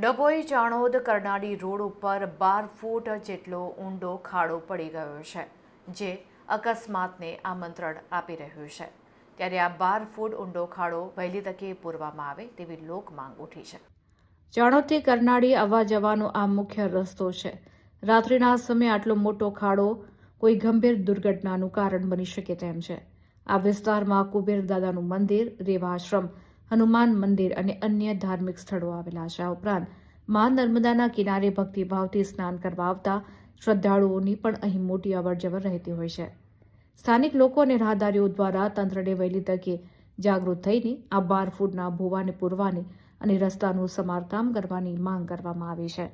Dabhoi Chanod Karnali road ઉપર 12 ફૂટ જેટલો ઊંડો ખાડો પડી ગયો છે, જે અકસ્માતને આમંત્રણ આપી રહ્યું છે। ત્યારે આ 12 ફૂટ ઊંડો ખાડો વહેલી તકે પૂરવામાં આવે તેવી લોક માંગ ઉઠી છે। ચાણોદથી કરનાળી આવવા જવાનો આ મુખ્ય રસ્તો છે। રાત્રિના સમયે આટલો મોટો ખાડો કોઈ ગંભીર દુર્ઘટનાનું કારણ બની શકે તેમ છે। આ વિસ્તારમાં કુબેર દાદાનું મંદિર, રેવાશ્રમ, હનુમાન મંદિર અને અન્ય ધાર્મિક સ્થળો આવેલા છે। આ ઉપરાંત મા નર્મદાના કિનારે ભક્તિભાવથી સ્નાન કરવા આવતા શ્રદ્ધાળુઓની પણ અહીં મોટી અવરજવર રહેતી હોય છે। સ્થાનિક લોકો અને રાહદારીઓ દ્વારા તંત્રને વહેલી તકે જાગૃત થઈને આ 12 ફૂટના ભોવાને પૂરવાની અને રસ્તાનું સમારકામ કરવાની માંગ કરવામાં આવી છે।